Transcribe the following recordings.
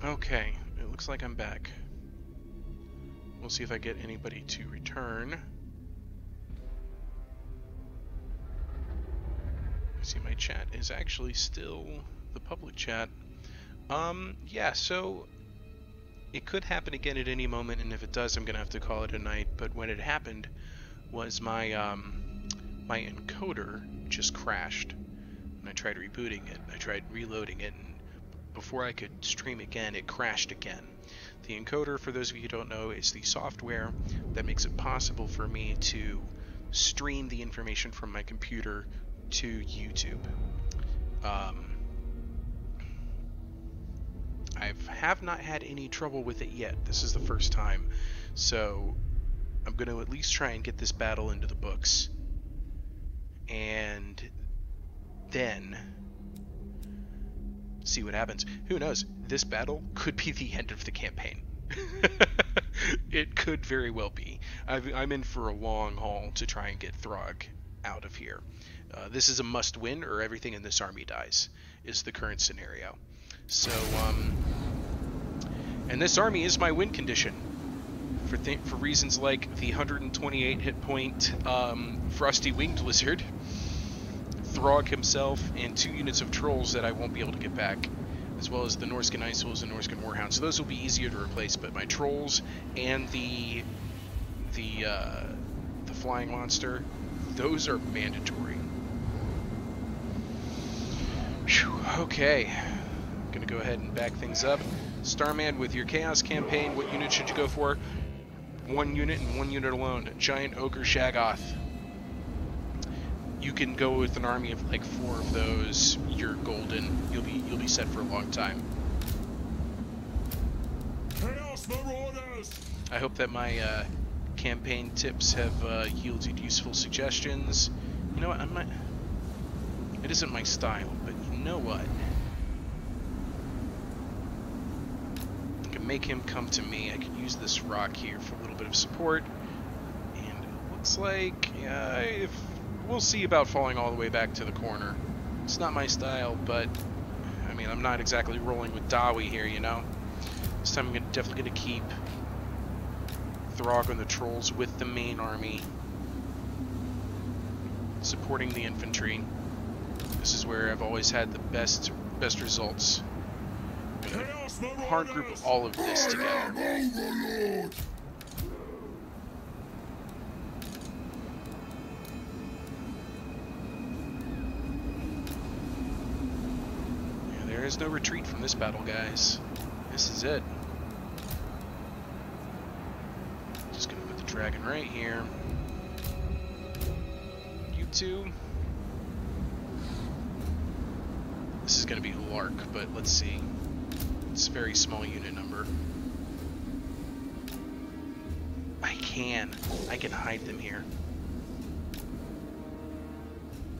Okay, it looks like I'm back. We'll see if I get anybody to return. I see my chat is actually still the public chat. Yeah, so it could happen again at any moment, and if it does, I'm gonna have to call it a night. But when it happened was my my encoder just crashed. And I tried rebooting it, I tried reloading it, and before I could stream again, it crashed again. The encoder, for those of you who don't know, is the software that makes it possible for me to stream the information from my computer to YouTube. I have not had any trouble with it yet. This is the first time. So I'm going to at least try and get this battle into the books. And then see what happens. Who knows? This battle could be the end of the campaign. It could very well be. I'm in for a long haul to try and get Throg out of here. This is a must-win, or everything in this army dies, is the current scenario. So, and this army is my win condition. For reasons like the 128 hit point Frosty Winged Lizard, Throg himself, and 2 units of Trolls that I won't be able to get back, as well as the Norscan Ice Wolves and Norscan Warhounds. So those will be easier to replace, but my Trolls and the Flying Monster, those are mandatory. Whew, okay, gonna go ahead and back things up. Starman, with your Chaos campaign, what unit should you go for? 1 unit and 1 unit alone. Giant Ogre Shaggoth. You can go with an army of like 4 of those. You're golden. You'll be set for a long time. Chaos Marauders! I hope that my campaign tips have yielded useful suggestions. You know what? It isn't my style, but you know what? I can make him come to me. I can use this rock here for a little bit of support. And it looks like if we'll see about falling all the way back to the corner. It's not my style, but I mean, I'm not exactly rolling with Dawi here, you know. This time I'm definitely going to keep Throg and the Trolls with the main army, supporting the infantry. This is where I've always had the best results. I'm going to hard group all of this together. Overlord! There is no retreat from this battle, guys. This is it. Just gonna put the dragon right here. You two. This is gonna be a lark, but let's see. It's a very small unit number. I can hide them here.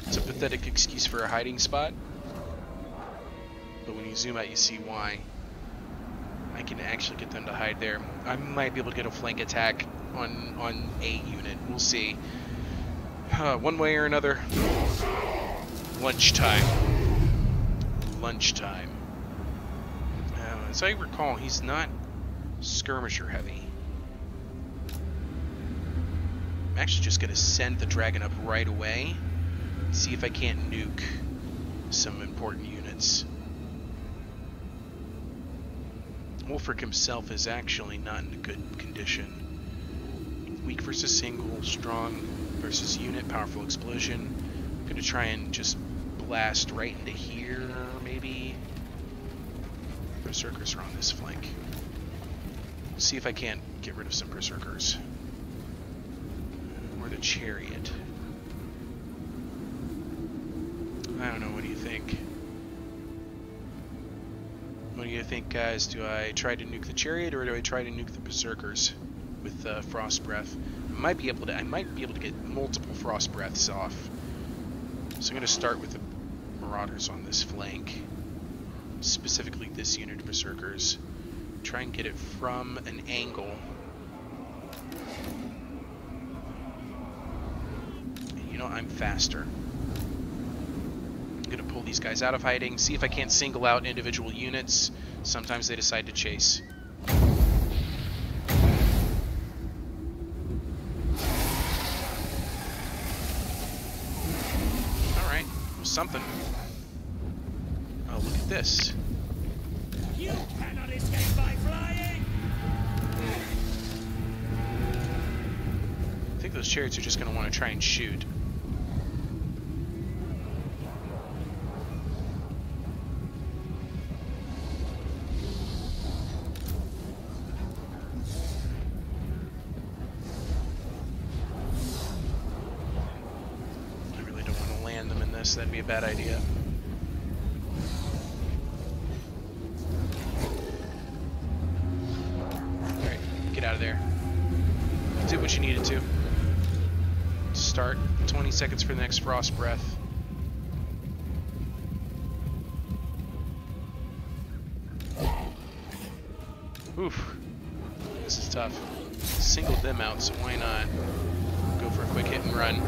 It's a pathetic excuse for a hiding spot. But when you zoom out, you see why. I can actually get them to hide there. I might be able to get a flank attack on a unit. We'll see. One way or another. Lunchtime. Lunchtime. As I recall, he's not skirmisher heavy. I'm actually just going to send the dragon up right away. See if I can't nuke some important units. Wolfric himself is actually not in a good condition. Weak versus single, strong versus unit, powerful explosion. I'm going to try and just blast right into here, maybe. Berserkers are on this flank. See if I can't get rid of some Berserkers. Or the Chariot. I don't know, what do you think? What do you think, guys? Do I try to nuke the Chariot, or do I try to nuke the Berserkers with Frost Breath? I might be able to get multiple Frost Breaths off. So I'm going to start with the Marauders on this flank, specifically this unit of Berserkers. Try and get it from an angle. You know, I'm faster. I'm going to pull pull these guys out of hiding, see if I can't single out individual units. Sometimes they decide to chase. Alright, something. Oh, look at this. You cannot escape by flying! I think those chariots are just going to want to try and shoot. I really don't want to land them in this. That'd be a bad idea. Alright, get out of there. Did what you needed to. Start 20 seconds for the next frost breath. Oof. This is tough. Singled them out, so why not go for a quick hit and run.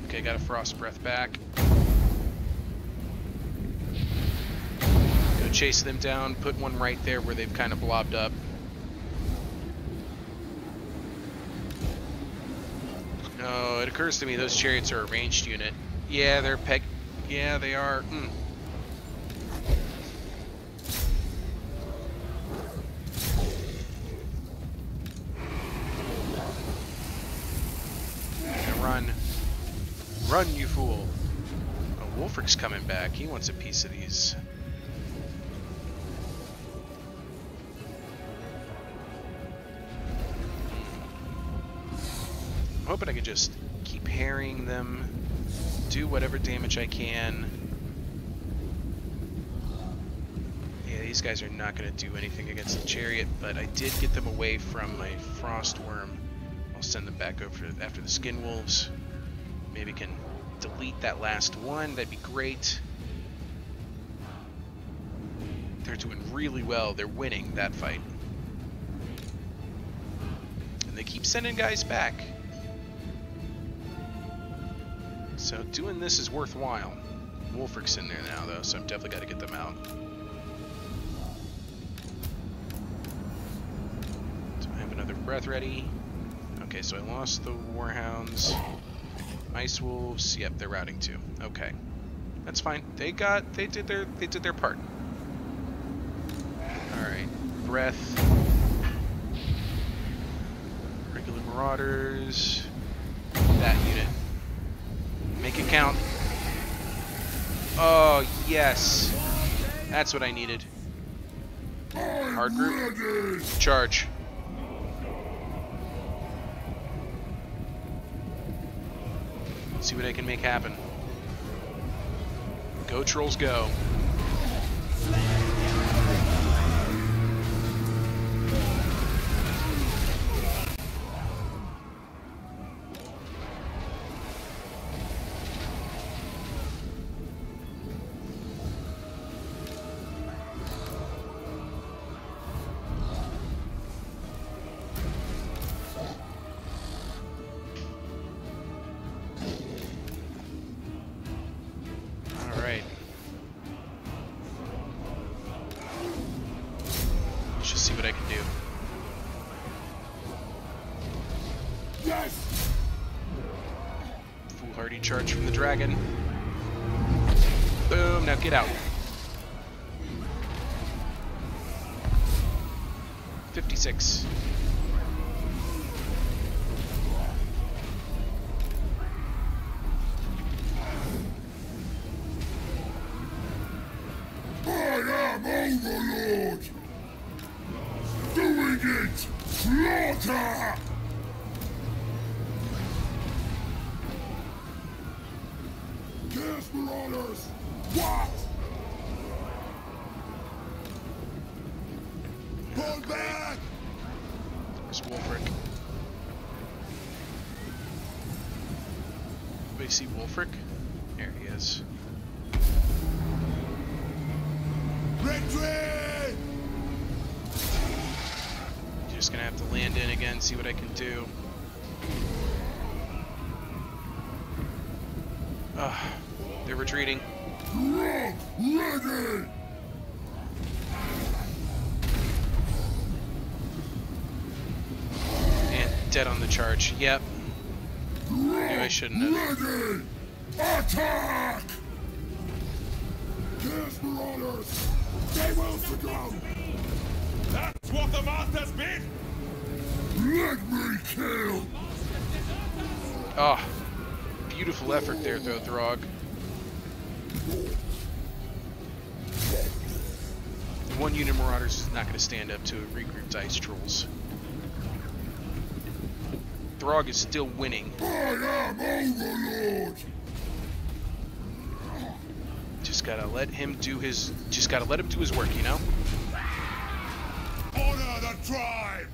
Okay, got a frost breath back. Chase them down, put one right there where they've kind of blobbed up. No, it occurs to me those chariots are a ranged unit. Yeah, they're peg. Yeah, they are. Now run. Run, you fool. Oh, Wolfric's coming back. He wants a piece of these. I'm hoping I can just keep harrying them, do whatever damage I can. Yeah, these guys are not going to do anything against the chariot, but I did get them away from my frost worm. I'll send them back over after the skin wolves. Maybe can delete that last one. That'd be great. They're doing really well. They're winning that fight. And they keep sending guys back. So doing this is worthwhile. Wolfric's in there now, though, so I've definitely got to get them out. So I have another breath ready. Okay, so I lost the warhounds. Ice wolves. Yep, they're routing too. Okay, that's fine. They did their part. All right, breath. Regular marauders. That unit. Make it count. Oh, yes. That's what I needed. Hard group. Charge. See what I can make happen. Go, trolls, go. See what I can do. Yes! Foolhardy charge from the dragon. Boom, now get out. 56. I am Overlord! Doing it! Slaughter! Chaos Marauders! What? Pull back! There's Wolfric. Anybody see Wolfric? There he is. Retreat! Just gonna have to land in again, see what I can do. They're retreating. Drop ready! And dead on the charge. Yep. Knew I shouldn't have. Ready! Attack! Yes, Marauders! They will succumb! That's what the masters bid! Let me kill! Oh, beautiful effort there, though, Throg. One unit Marauders is not going to stand up to a regrouped Ice Trolls. Throg is still winning. I am Overlord! Just gotta let him do his. Just gotta let him do his work, you know. Honor the tribe!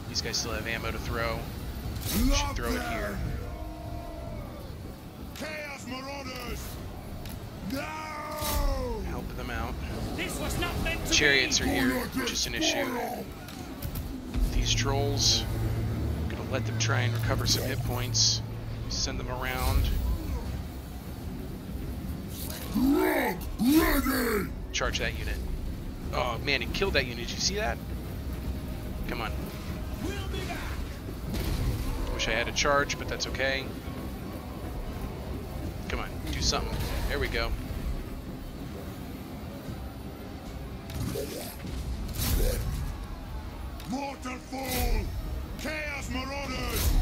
These guys still have ammo to throw. Should Love throw it them! here. Chaos Marauders! No! Help them out. This was not meant to Chariots be! are here, which is an issue. These trolls, gonna let them try and recover some hit points. Send them around. Drop ready! Charge that unit. Oh man, it killed that unit. Did you see that? Come on. We'll be back! Wish I had a charge, but that's okay. Come on, do something. There we go. Mortal fall! Chaos Marauders!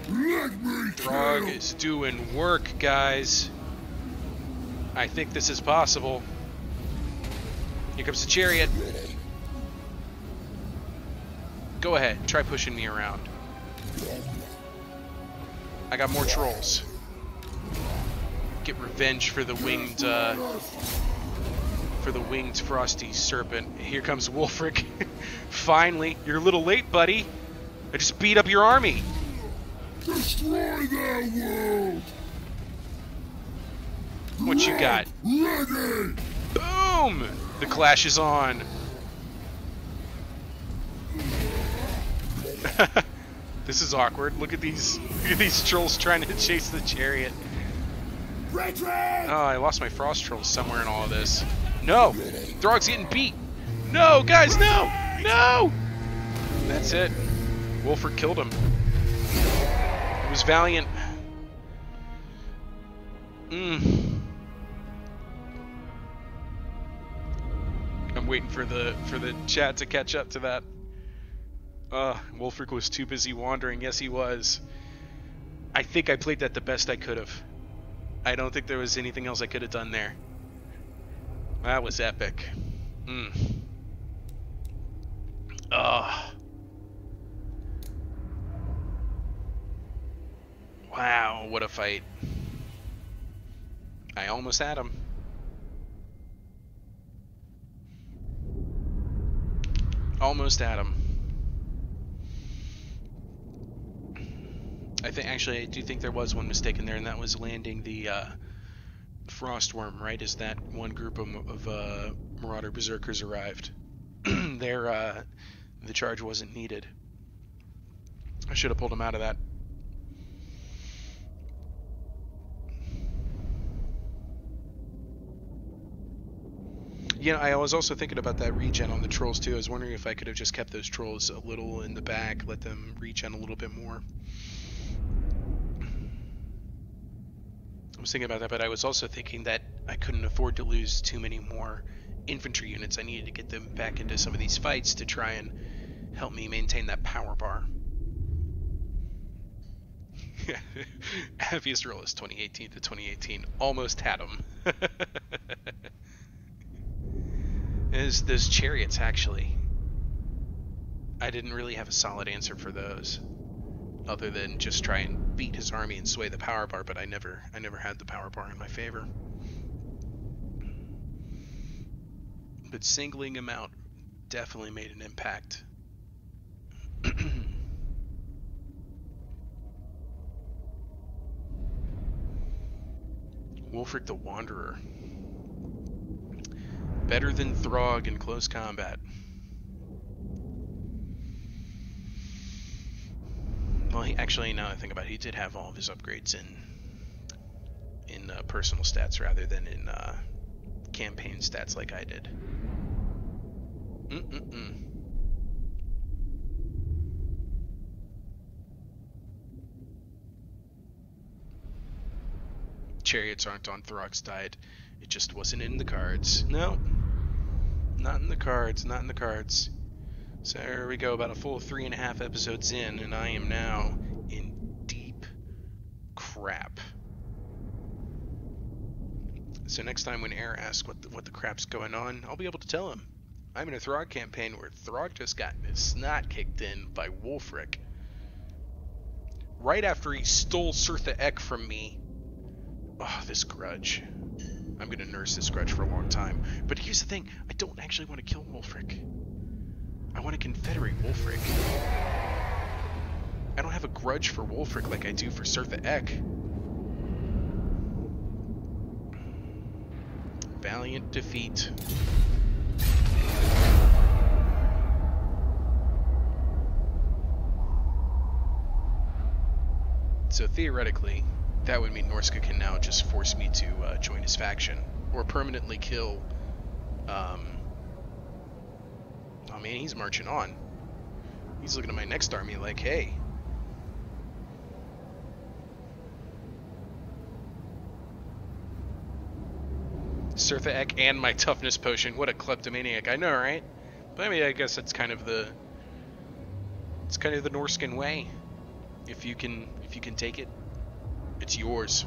Let me Throg kill! is doing work, guys. I think this is possible. Here comes the chariot. Go ahead, try pushing me around. I got more trolls. Get revenge for the winged frosty serpent. Here comes Wulfric. Finally, you're a little late, buddy. I just beat up your army. Destroy their world! What you got? Ready! Boom! The clash is on. This is awkward. Look at these trolls trying to chase the chariot. Retreat! Oh, I lost my frost trolls somewhere in all of this. No! Throg's getting beat! No, guys, no! No! That's it. Wulfric killed him. It was valiant. I'm waiting for the chat to catch up to that. Wulfric was too busy wandering. Yes, he was. I think I played that the best I could have. I don't think there was anything else I could have done there. That was epic. Wow, what a fight. I almost had him. Almost had him. I do think there was one mistake in there, and that was landing the Frostworm, right, as that one group of Marauder Berserkers arrived. The charge wasn't needed. I should have pulled him out of that. You know, I was also thinking about that regen on the trolls too. I was wondering if I could have just kept those trolls a little in the back, let them regen a little bit more. I was thinking about that, but I was also thinking that I couldn't afford to lose too many more infantry units. I needed to get them back into some of these fights to try and help me maintain that power bar. Happiest roll is 2018 to 2018. Almost had them. Those chariots, actually. I didn't really have a solid answer for those, other than just try and beat his army and sway the power bar, but I never had the power bar in my favor. But singling him out definitely made an impact. Wulfric the Wanderer. Better than Throg in close combat. Well, actually, now that I think about it, he did have all of his upgrades in personal stats rather than in campaign stats like I did. Chariots aren't on Throg's diet. It just wasn't in the cards. No. Not in the cards. Not in the cards. So there we go, about a full 3.5 episodes in, and I am now in deep crap. So next time when Air asks what the crap's going on, I'll be able to tell him. I'm in a Throg campaign where Throg just got his snot kicked in by Wulfric. Right after he stole Cirtha Ek from me. Oh, this grudge. I'm gonna nurse this grudge for a long time. But here's the thing, I don't actually want to kill Wulfric. I want to confederate Wulfric. I don't have a grudge for Wulfric like I do for Cirtha Ek. Valiant defeat. So theoretically, that would mean Norsca can now just force me to join his faction, or permanently kill. Oh man, he's marching on. He's looking at my next army like, hey. Cirtha Ek and my toughness potion. What a kleptomaniac. I know, right? But I mean, I guess that's kind of the Norscan way. If you can take it, it's yours.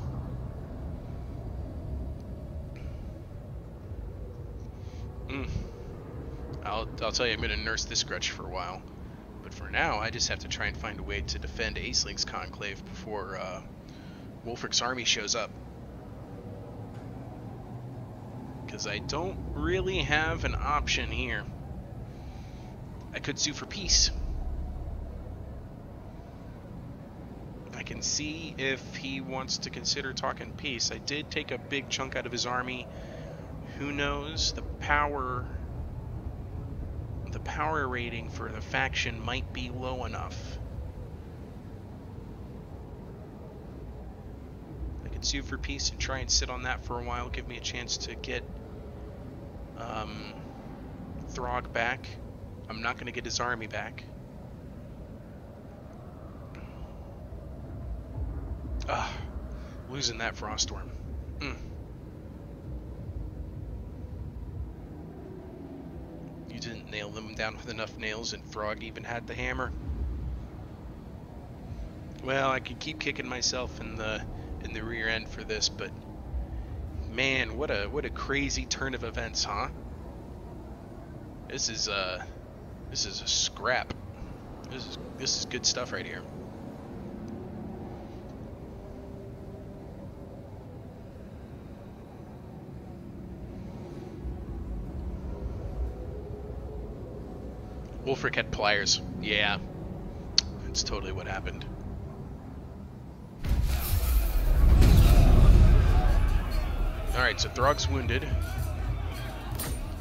I'll tell you, I'm gonna nurse this grudge for a while. But for now, I just have to try and find a way to defend Aceling's conclave before Wulfric's army shows up. Because I don't really have an option here. I could sue for peace. I can see if he wants to consider talking peace. I did take a big chunk out of his army. Who knows? The power rating for the faction might be low enough. I could sue for peace and try and sit on that for a while, give me a chance to get Throg back. I'm not going to get his army back. Losing that Froststorm. You didn't nail them down with enough nails, and Throg even had the hammer. Well, I could keep kicking myself in the rear end for this, but man, what a crazy turn of events, huh? This is a scrap. This is good stuff right here. Wulfric had pliers. Yeah. That's totally what happened. Alright, so Throg's wounded.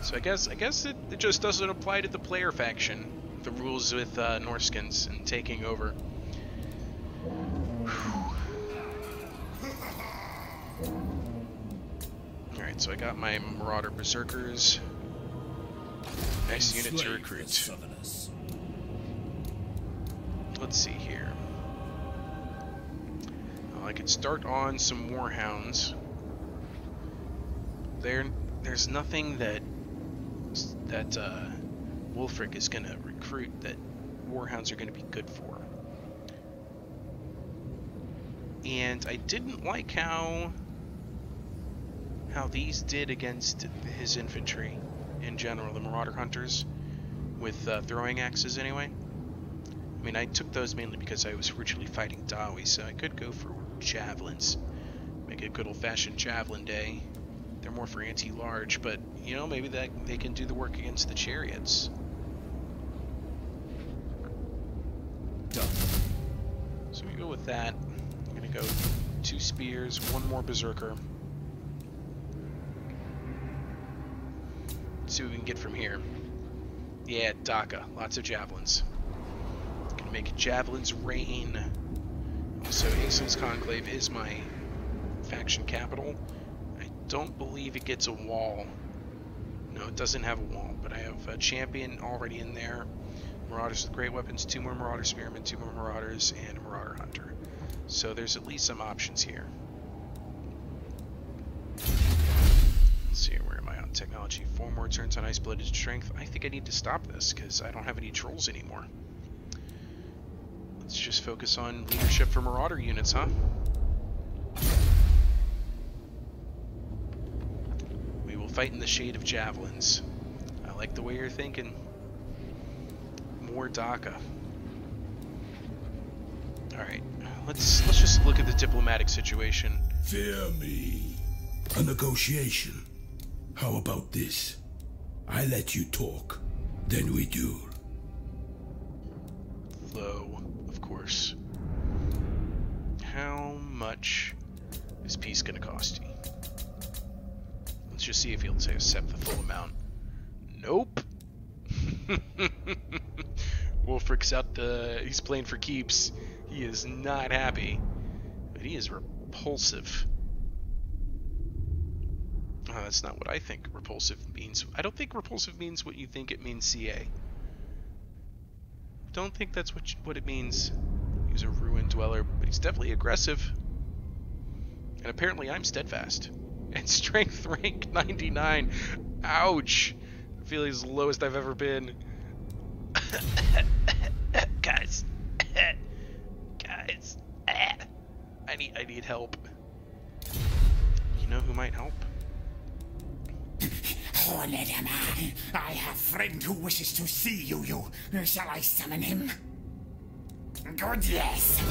So I guess it just doesn't apply to the player faction. The rules with Norscans and taking over. Alright, so I got my Marauder Berserkers. Nice unit to recruit. Let's see here. Well, I could start on some Warhounds. There's nothing that Wulfric is going to recruit that Warhounds are going to be good for. And I didn't like how these did against his infantry in general, the Marauder Hunters, with throwing axes anyway. I mean, I took those mainly because I was originally fighting Dawi, so I could go for javelins. Make a good old-fashioned javelin day. They're more for anti-large, but, you know, maybe they can do the work against the chariots. Done. So we go with that. I'm going to go 2 spears, 1 more berserker. See what we can get from here. Yeah, Dhaka. Lots of javelins. Gonna make javelins rain. So Ingsland's Conclave is my faction capital. I don't believe it gets a wall. No, it doesn't have a wall, but I have a champion already in there. Marauders with great weapons, 2 more Marauder Spearmen, 2 more Marauders, and a Marauder Hunter. So there's at least some options here. Let's see, where am I on technology? 4 more turns on Ice-Blooded Strength. I think I need to stop this, because I don't have any trolls anymore. Let's just focus on leadership for Marauder units, huh? We will fight in the shade of javelins. I like the way you're thinking. More DACA. Alright, let's just look at the diplomatic situation. Fear me. A negotiation. How about this? I let you talk, then we duel. Low, of course. How much is peace gonna cost you? Let's just see if he'll accept the full amount. Nope. Wolfric's out he's playing for keeps. He is not happy. But he is repulsive. Oh, that's not what I think repulsive means. I don't think repulsive means what you think it means, CA. Don't think that's what it means. He's a ruin dweller, but he's definitely aggressive. And apparently I'm steadfast. And strength rank 99. Ouch! I feel he's the lowest I've ever been. Guys. Guys. I need help. You know who might help? Hornedama, I have a friend who wishes to see you. Shall I summon him? Good, yes.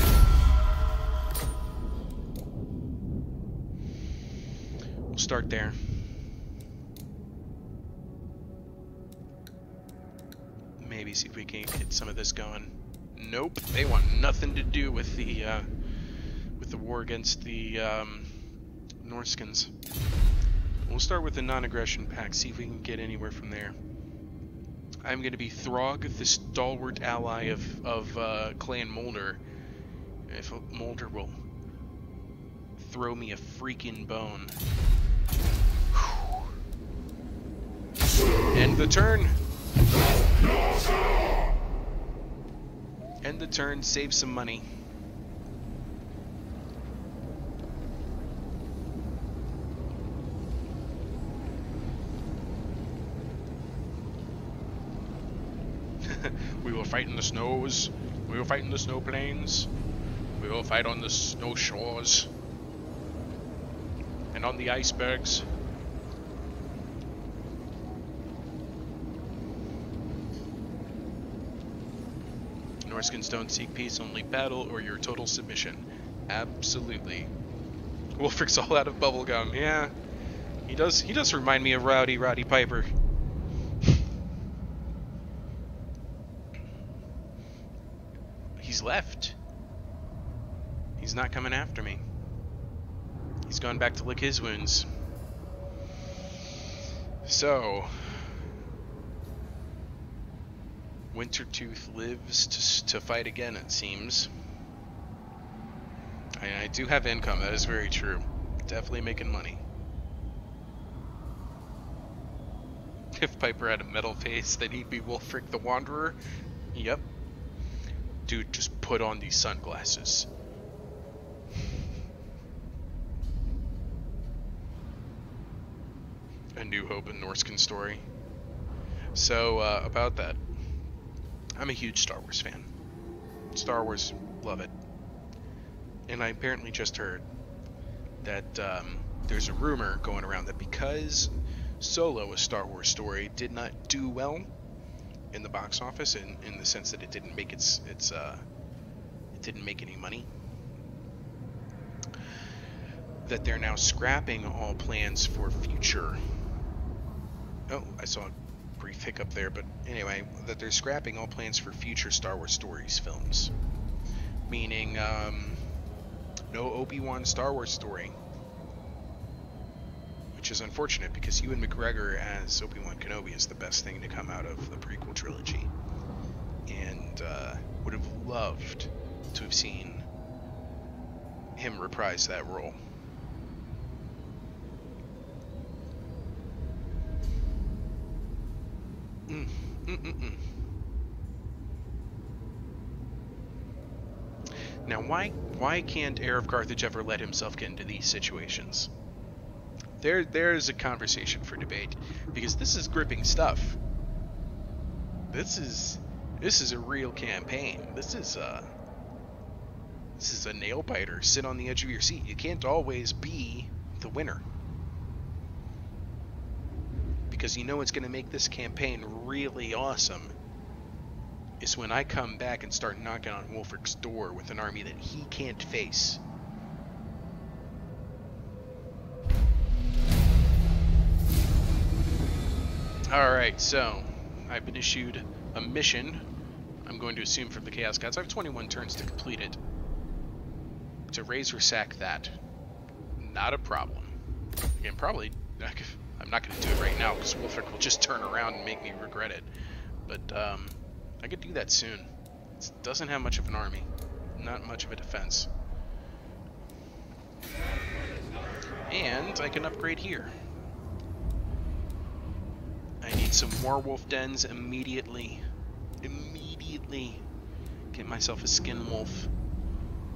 We'll start there. Maybe see if we can get some of this going. Nope, they want nothing to do with the war against the Norscans. We'll start with the non-aggression pact, see if we can get anywhere from there. I'm going to be Throg, the stalwart ally of Clan Molder. If Molder will throw me a freaking bone. End the turn! End the turn, save some money. We will fight in the snows. We will fight in the snow plains. We will fight on the snow shores. And on the icebergs. Norscans don't seek peace, only battle or your total submission. Absolutely. Wolfric's all out of bubblegum. Yeah. He does remind me of Roddy Piper. He's left. He's not coming after me. He's gone back to lick his wounds. So, Wintertooth lives to fight again, it seems. I do have income, that is very true. Definitely making money. If Piper had a metal face, then he'd be Wolfric the Wanderer. Yep. Dude, just put on these sunglasses. A New Hope and Norscan story. So, about that. I'm a huge Star Wars fan. Star Wars, love it. And I apparently just heard that there's a rumor going around that because Solo, a Star Wars story, did not do well in the box office, in the sense that it didn't make it didn't make any money, that they're now scrapping all plans for future. Oh, I saw a brief hiccup there, but anyway, that they're scrapping all plans for future Star Wars stories films, meaning no Obi-Wan Star Wars story, which is unfortunate because Ewan McGregor as Obi-Wan Kenobi is the best thing to come out of the prequel trilogy, and would have loved to have seen him reprise that role. Now, why can't Heir of Carthage ever let himself get into these situations? There's a conversation for debate, because this is gripping stuff. This is a real campaign. This is a nail biter. Sit on the edge of your seat. You can't always be the winner, because you know what's going to make this campaign really awesome is when I come back and start knocking on Wulfric's door with an army that he can't face. Alright, so I've been issued a mission. I'm going to assume from the Chaos Gods. I have 21 turns to complete it. To raise or sack that. Not a problem. Again, probably, I'm not going to do it right now because Wulfric will just turn around and make me regret it. But, I could do that soon. It doesn't have much of an army. Not much of a defense. And I can upgrade here. I need some more wolf dens immediately. Immediately. Get myself a skin wolf.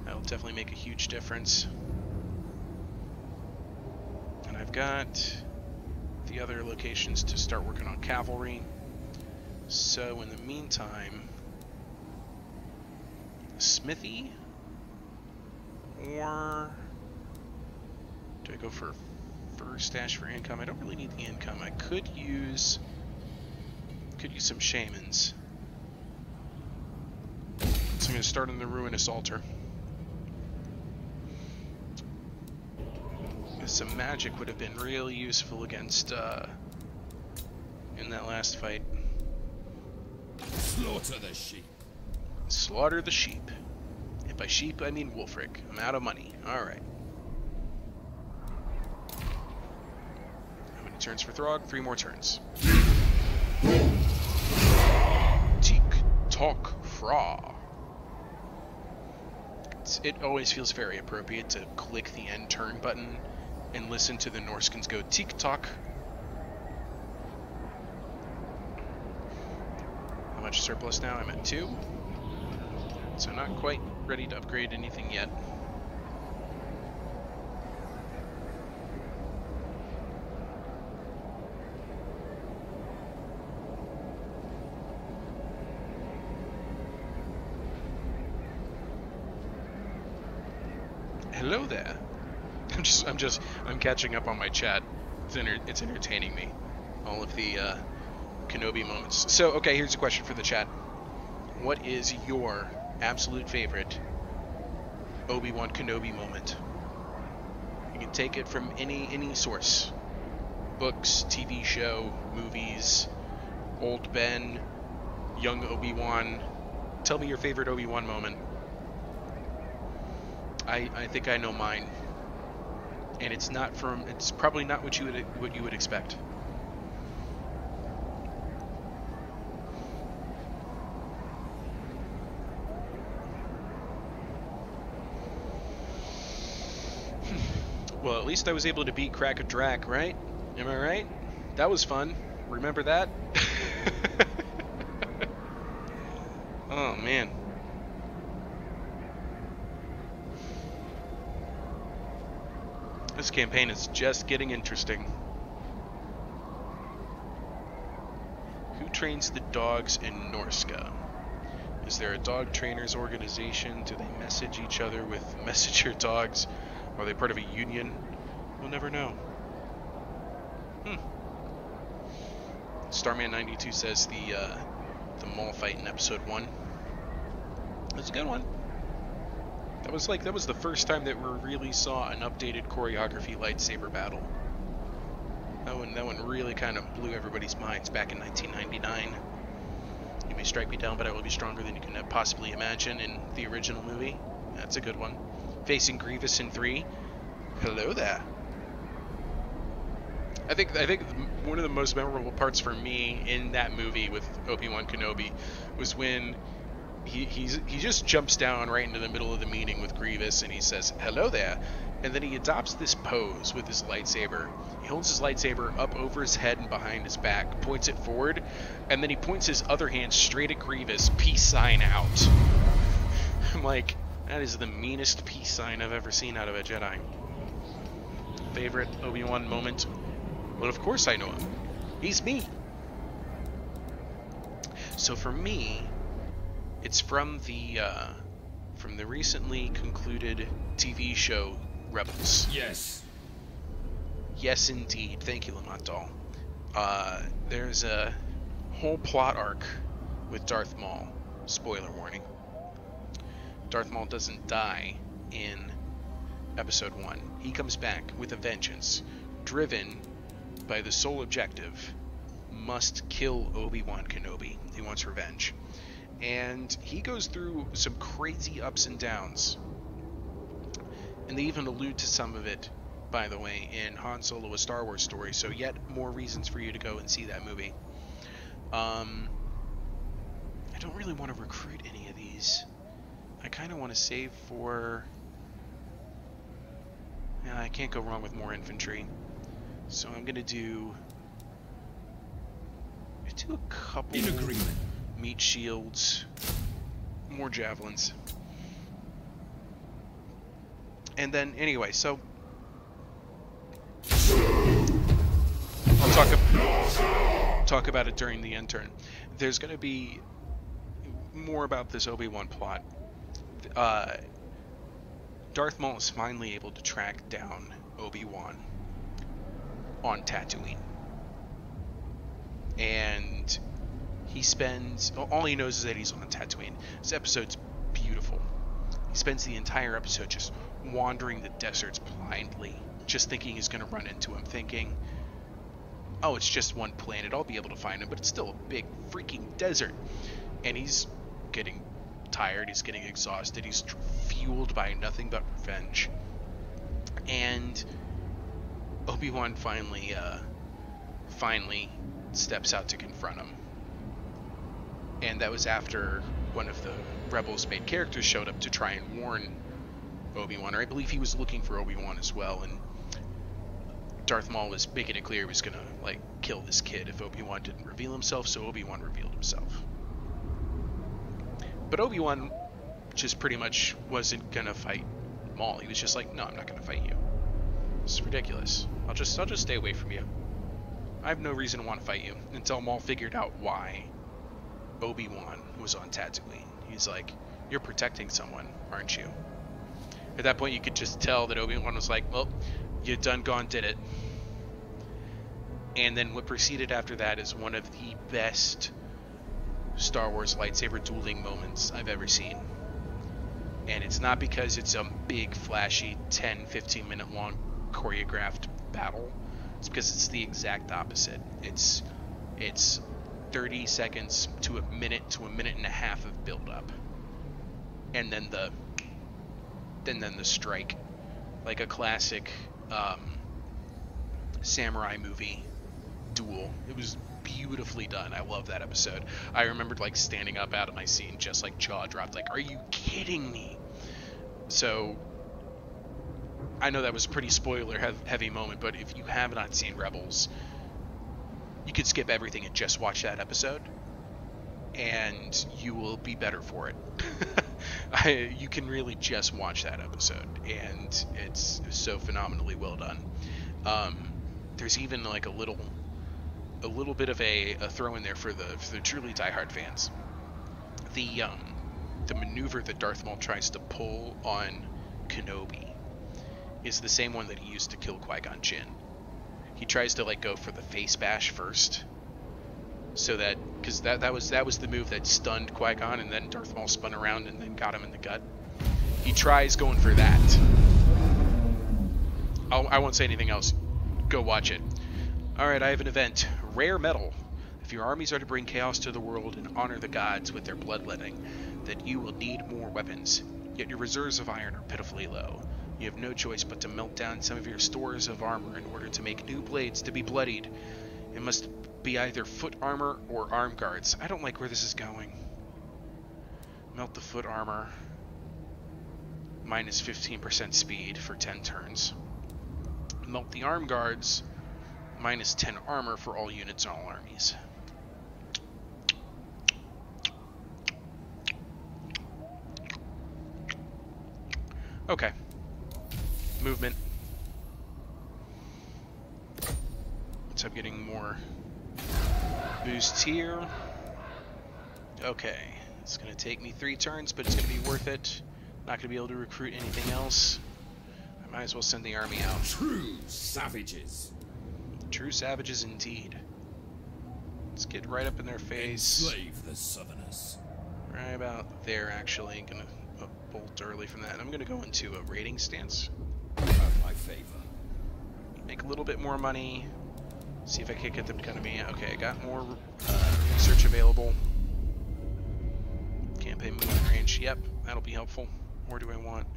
That'll definitely make a huge difference. And I've got the other locations to start working on cavalry. So in the meantime, smithy, or do I go for first stash for income? I don't really need the income. I could use some shamans. So I'm going to start on the ruinous altar. Some magic would have been really useful against in that last fight. Slaughter the sheep. Slaughter the sheep. And by sheep, I mean Wulfric. I'm out of money. Alright. How many turns for Throg? 3 more turns. Tick, tock, fra. It always feels very appropriate to click the end turn button and listen to the Norscans go tick tock. How much surplus now? I'm at 2. So not quite ready to upgrade anything yet. Hello there. I'm catching up on my chat. It's entertaining me. All of the Kenobi moments. So, okay, here's a question for the chat. What is your absolute favorite Obi-Wan Kenobi moment? You can take it from any source. Books, TV show, movies, old Ben, young Obi-Wan. Tell me your favorite Obi-Wan moment. I think I know mine. And it's probably not what you would expect. Well, at least I was able to beat Crack a Drac, right? Am I right? That was fun. Remember that? Oh, man. This campaign is just getting interesting. Who trains the dogs in Norsca? Is there a dog trainers organization? Do they message each other with messenger dogs? Are they part of a union? We'll never know. Starman92 says the mall fight in episode 1. That's a good one. That was the first time that we really saw an updated choreography lightsaber battle. That one really kind of blew everybody's minds back in 1999. You may strike me down, but I will be stronger than you can possibly imagine in the original movie. That's a good one. Facing Grievous in 3. Hello there. I think one of the most memorable parts for me in that movie with Obi-Wan Kenobi was when he just jumps down right into the middle of the meeting with Grievous, and he says, "Hello there," and then he adopts this pose with his lightsaber. He holds his lightsaber up over his head and behind his back, points it forward, and then he points his other hand straight at Grievous, peace sign out. I'm like, that is the meanest peace sign I've ever seen out of a Jedi. Favorite Obi-Wan moment? Well, of course I know him. He's me. So for me, it's from the recently concluded TV show Rebels. Yes. Yes, indeed. Thank you, Lamontal. There's a whole plot arc with Darth Maul. Spoiler warning. Darth Maul doesn't die in Episode 1. He comes back with a vengeance, driven by the sole objective, must kill Obi-Wan Kenobi. He wants revenge. And he goes through some crazy ups and downs. And they even allude to some of it, by the way, in Han Solo: A Star Wars Story, so yet more reasons for you to go and see that movie. I don't really want to recruit any of these. I kind of want to save for... Yeah, I can't go wrong with more infantry. So I'm going to do a couple In agreement. meat shields, more javelins. And then, anyway, so I'll talk about it during the intern. There's going to be more about this Obi-Wan plot. Darth Maul is finally able to track down Obi-Wan on Tatooine. And he spends... all he knows is that he's on Tatooine. This episode's beautiful. He spends the entire episode just wandering the deserts blindly, just thinking he's going to run into him, thinking, oh, it's just one planet, I'll be able to find him, but it's still a big freaking desert. And he's getting tired, he's getting exhausted, he's fueled by nothing but revenge. And Obi-Wan finally steps out to confront him. And that was after one of the Rebels main characters showed up to try and warn Obi-Wan, or I believe he was looking for Obi-Wan as well, and Darth Maul was making it clear he was gonna, like, kill this kid if Obi-Wan didn't reveal himself, so Obi-Wan revealed himself. But Obi-Wan just pretty much wasn't gonna fight Maul. He was just like, no, I'm not gonna fight you. This is ridiculous. I'll just stay away from you. I have no reason to want to fight you, until Maul figured out why Obi-Wan was on Tatooine. He's like, you're protecting someone, aren't you? At that point, you could just tell that Obi-Wan was like, well, you done gone did it. And then what proceeded after that is one of the best Star Wars lightsaber dueling moments I've ever seen. And it's not because it's a big, flashy, 10-15 minute long choreographed battle. It's because it's the exact opposite. It's 30 seconds to a minute and a half of build up. And then the strike, like a classic samurai movie duel. It was beautifully done. I love that episode. I remembered like standing up out of my seat, just like jaw dropped, like, are you kidding me? So I know that was a pretty spoiler heavy moment, but if you have not seen Rebels, you could skip everything and just watch that episode, and you will be better for it. You can really just watch that episode, and it's so phenomenally well done. There's even like a little bit of a throw in there for the truly diehard fans. The maneuver that Darth Maul tries to pull on Kenobi is the same one that he used to kill Qui-Gon Jinn. He tries to like go for the face bash first, so that, because that was the move that stunned Qui-Gon, and then Darth Maul spun around and then got him in the gut. He tries going for that. I won't say anything else. Go watch it. Alright, I have an event. Rare metal. If your armies are to bring chaos to the world and honor the gods with their bloodletting, then you will need more weapons. Yet your reserves of iron are pitifully low. You have no choice but to melt down some of your stores of armor in order to make new blades to be bloodied. It must be either foot armor or arm guards. I don't like where this is going. Melt the foot armor. Minus 15% speed for 10 turns. Melt the arm guards. Minus 10 armor for all units and all armies. Okay. Movement. So I'm getting more boosts here. Okay. It's going to take me 3 turns, but it's going to be worth it. Not going to be able to recruit anything else. I might as well send the army out. True savages. True savages indeed. Let's get right up in their face. Enslave the Southerners. Right about there, actually. Gonna bolt early from that. I'm gonna go into a raiding stance. Have my favor. Make a little bit more money. See if I can get them to come to me. Okay, I got more research available. Campaign movement range. Yep, that'll be helpful. Where do I want?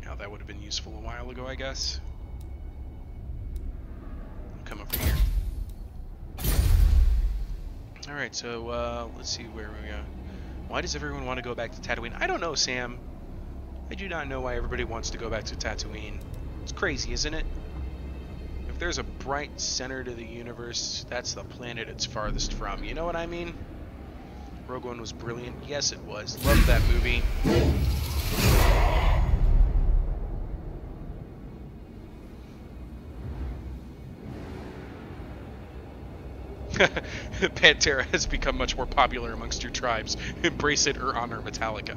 Now that would have been useful a while ago, I guess. Come over here. Alright, so let's see where we go. Why does everyone want to go back to Tatooine? I don't know, Sam. I do not know why everybody wants to go back to Tatooine. It's crazy, isn't it? If there's a bright center to the universe, that's the planet it's farthest from. You know what I mean? Rogue One was brilliant. Yes, it was. Loved that movie. Pantera has become much more popular amongst your tribes. Embrace it or honor Metallica.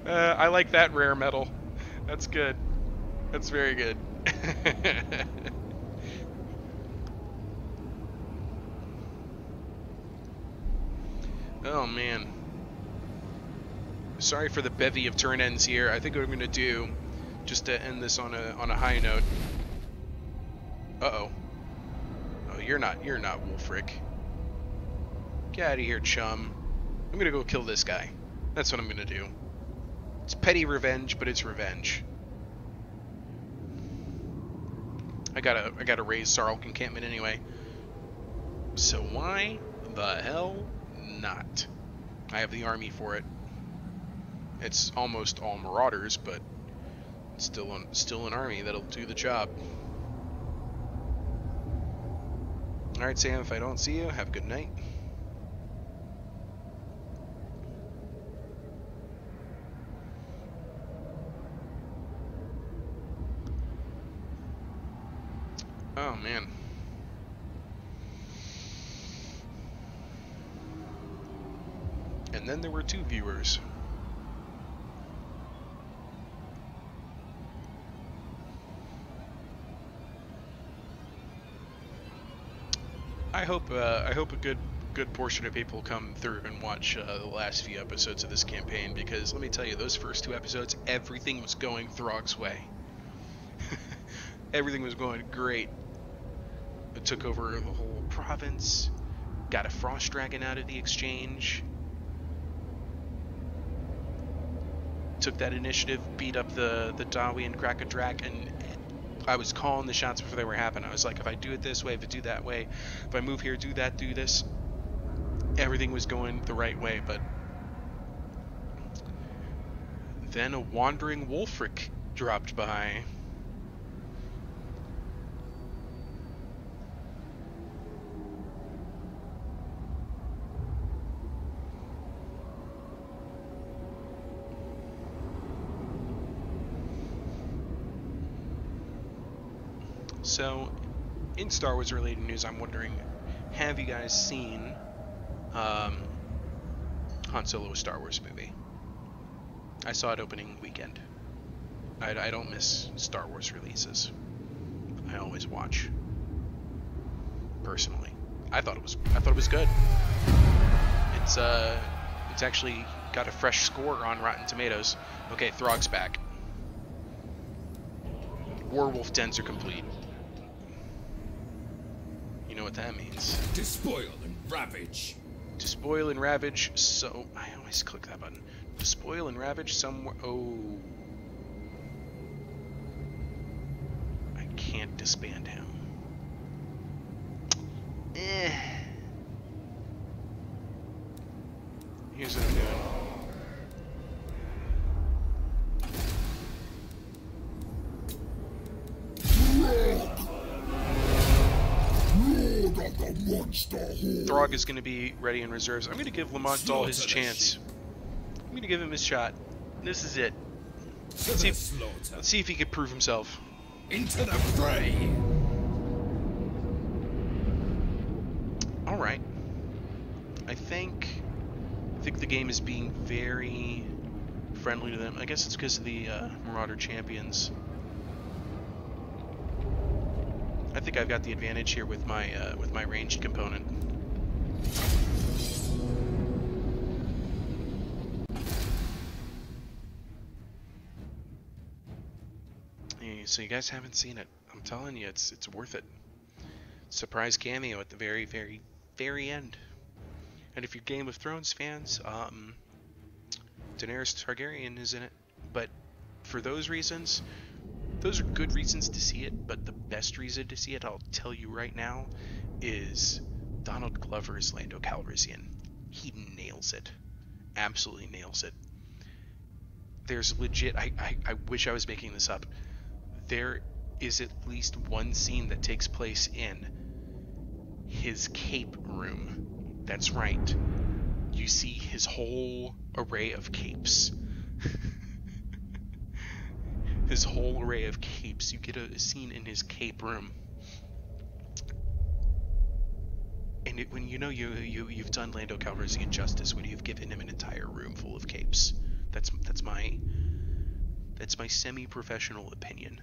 I like that rare metal. That's good. That's very good. Oh man. Sorry for the bevy of turn ends here. I think what I'm gonna do, just to end this on a high note. Uh-oh. Oh, you're not Wolfric. Get out of here, chum. I'm gonna go kill this guy. That's what I'm gonna do. It's petty revenge, but it's revenge. I gotta raise Sarlk encampment anyway. So why the hell not? I have the army for it. It's almost all marauders, but still an army that'll do the job. Alright, Sam, if I don't see you, have a good night. Oh, man. And then there were 2 viewers. I hope a good portion of people come through and watch the last few episodes of this campaign, because let me tell you, those first 2 episodes, everything was going Throg's way. Everything was going great. It took over the whole province, got a frost dragon out of the exchange, took that initiative, beat up the Dawi and Krakadrak, and I was calling the shots before they were happening. I was like, if I do it this way, if I do that way, if I move here, do that, do this. Everything was going the right way, but then a wandering Wolfric dropped by. So, in Star Wars related news, I'm wondering, have you guys seen Han Solo, a Star Wars movie? I saw it opening weekend. I don't miss Star Wars releases. I always watch. Personally, I thought it was good. It's actually got a fresh score on Rotten Tomatoes. Okay, Throg's back. Werewolf dens are complete. You know what that means. Despoil and ravage. Despoil and ravage. So I always click that button. Despoil and ravage somewhere. Oh, I can't disband him. Here's what I'm doing. Throg is going to be ready in reserves. I'm going to give Lamont Dahl his chance. I'm going to give him his shot. This is it. Let's see if he can prove himself. Into the fray. All right. I think the game is being very friendly to them. I guess it's because of the Marauder champions. I think I've got the advantage here with my ranged component. So you guys haven't seen it. I'm telling you, it's worth it. Surprise cameo at the very, very, very end. And if you're Game of Thrones fans, Daenerys Targaryen is in it. But for those reasons, those are good reasons to see it. But the best reason to see it, I'll tell you right now, is Donald Glover's Lando Calrissian. He nails it. Absolutely nails it. There's legit, I wish I was making this up. There is at least one scene that takes place in his cape room. That's right. You see his whole array of capes. His whole array of capes. You get a scene in his cape room. And when you know you've done Lando Calrissian justice when you've given him an entire room full of capes. That's my semi-professional opinion.